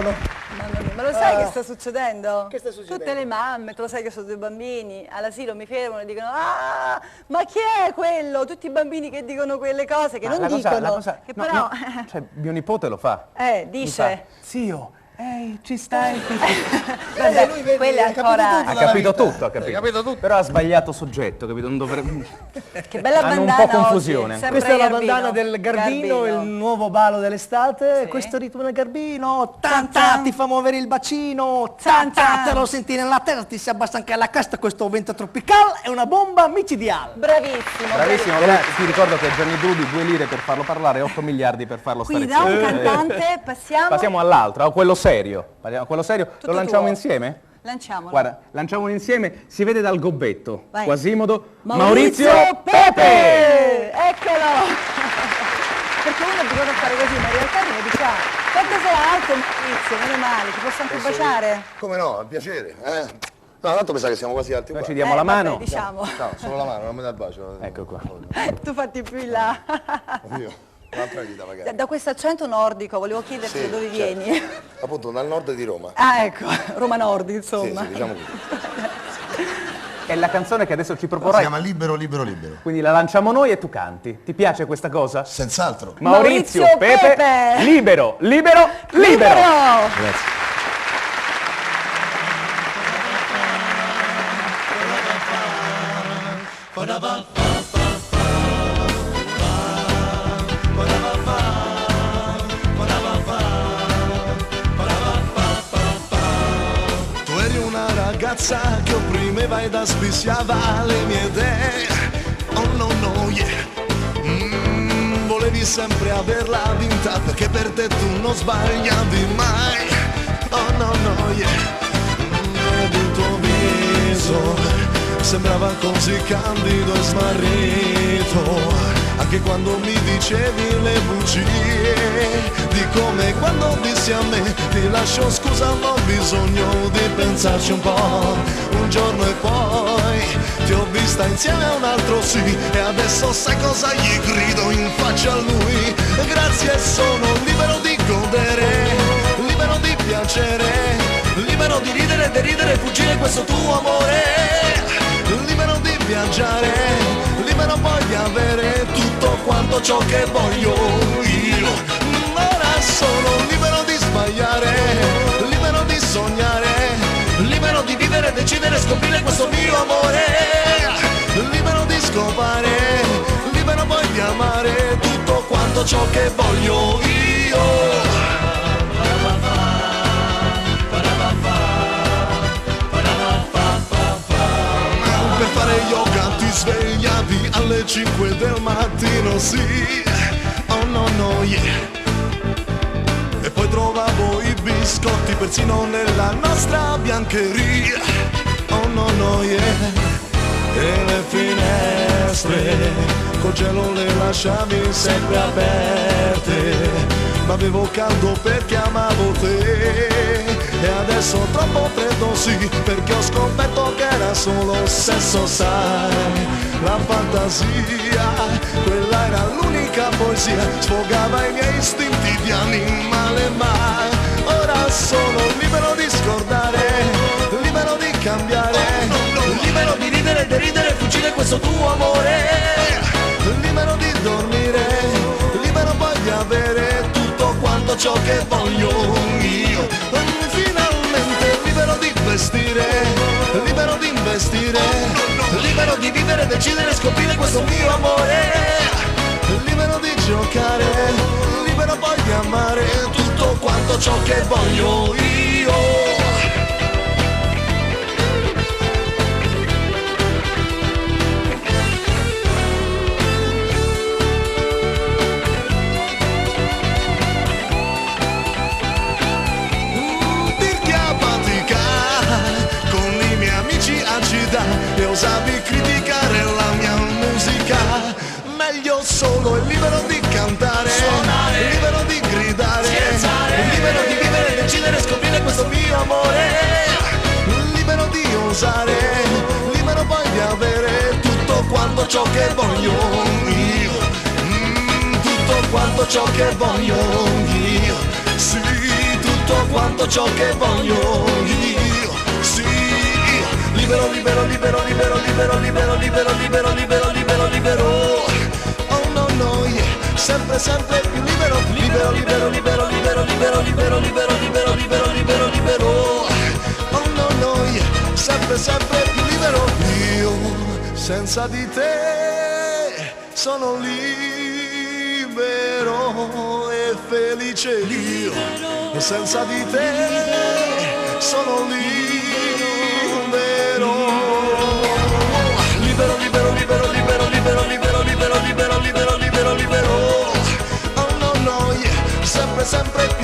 telefono. Mamma mia, ma lo sai che sta succedendo? Che sta succedendo? Tutte le mamme, tu lo sai che sono 2 bambini, all'asilo mi fermano e dicono ah, ma chi è quello? Tutti i bambini che dicono quelle cose, che non dicono, che no, però... no, cioè, mio nipote lo fa. Dice... Zio, ehi, ci stai? Vabbè, lui vedi, quelle ha capito ancora... tutto. Ha Tutta capito la vita. tutto, ha capito. Hai capito tutto. Però ha sbagliato soggetto, capito? Non dovrebbe... Che bella Hanno un bandana po' confusione. oggi, sempre Questa è la Garbino. bandana del Garbino, il nuovo ballo dell'estate. Sì. Questo ritmo del Garbino, Tan tanta, tan. ti fa muovere il bacino, Tan tanta, tan. te lo senti nella terra, ti si abbassa anche alla casta. Questo vento tropicale è una bomba micidiale. Bravissimo. Bravissimo, ti ricordo che Gianni Brudi 2 lire per farlo parlare, 8 miliardi per farlo Quindi stare da un zitto. cantante passiamo... Passiamo all'altro, a quello serio. Passiamo a quello serio. Tutto Lo lanciamo tuo. insieme? Lanciamolo. Guarda, lanciamolo insieme, si vede dal gobbetto. Vai. Quasimodo, Maurizio Pepe! Eccolo! Perché uno è abituato a fare così, ma in realtà viene di qua. Quanto sei alto, Maurizio? Meno male, ti posso anche baciare? Come no, è piacere, No, tanto mi sa che siamo quasi alti Noi qua. ci diamo la vabbè, mano. diciamo. No, solo la mano, non mi dà il bacio. Ecco qua. Tu fatti più in là. Io, un'altra vita magari. Da questo accento nordico volevo chiederti da dove certo. vieni. Appunto, dal nord di Roma. Ah, ecco, Roma Nord, Sì, insomma. sì, diciamo così. È la canzone che adesso ci Si proporrai. chiama Libero, Libero, Libero. Quindi la lanciamo noi e tu canti. Ti piace questa cosa? Senz'altro. Maurizio Maurizio Pepe, Pepe. libero, libero, libero. Grazie. Tu eri una ragazza che opprimeva ed asfissiava le mie idee. Oh no no yeah. Volevi sempre averla vinta perché per te tu non sbagliavi mai. Oh no no yeah. Il tuo viso sembrava così candido e smarrito, anche quando mi dicevi le bugie, di come quando dissi a me ti lascio scusa ma ho bisogno di pensarci un po', un giorno e poi ti ho vista insieme a un altro sì, e adesso sai cosa gli grido in faccia a lui, grazie sono libero di godere, libero di piacere, libero di ridere, deridere, fuggire questo tuo amore, libero di viaggiare, libero poi di avere tutto quanto ciò che voglio io. Ora sono libero di sbagliare, libero di sognare, libero di vivere, decidere, scoprire questo mio amore, libero di scopare, libero poi di amare tutto quanto ciò che voglio io. Per fare yoga ti svegliavi alle 5 del mattino, sì, oh no no yeah. E poi trovavo i biscotti persino nella nostra biancheria, oh no no yeah. E le finestre col cielo le lasciavi sempre aperte, ma avevo caldo perché amavo te. E adesso ho troppo freddo sì, perché ho scoperto che era solo sesso, sai. La fantasia, quella era l'unica poesia, sfogava i miei istinti di animale, ma ora sono libero di scordare, libero di cambiare, libero di ridere, deridere, fuggire questo tuo amore, libero di dormire, libero poi di avere tutto quanto ciò che voglio io. Finalmente libero di vestire, libero di investire, libero di vivere, decidere, scoprire questo mio amore, libero di giocare, libero poi di amare tutto quanto ciò che voglio io. E osavi criticare la mia musica, meglio solo e libero di cantare, suonare, libero di gridare, scherzare, libero di vivere, decidere, scoprire questo mio amore, libero di osare, libero poi di avere tutto quanto ciò che voglio io, tutto quanto ciò che voglio io, sì, tutto quanto tutto ciò che voglio io, sì, io. Libero, libero, libero, libero, libero, libero, libero, libero, libero, libero, libero. Oh no, no, yeah. Sempre, sempre più libero, libero, libero, libero, libero, libero, libero, libero, libero, libero, libero, libero. Oh no, no, yeah. Sempre, sempre più libero. Io senza di te sono libero e felice. Io senza di te sono libero. Libero, libero, libero, libero, libero, libero, libero, libero, libero, libero, libero. Oh no, no, yeah. Sempre, sempre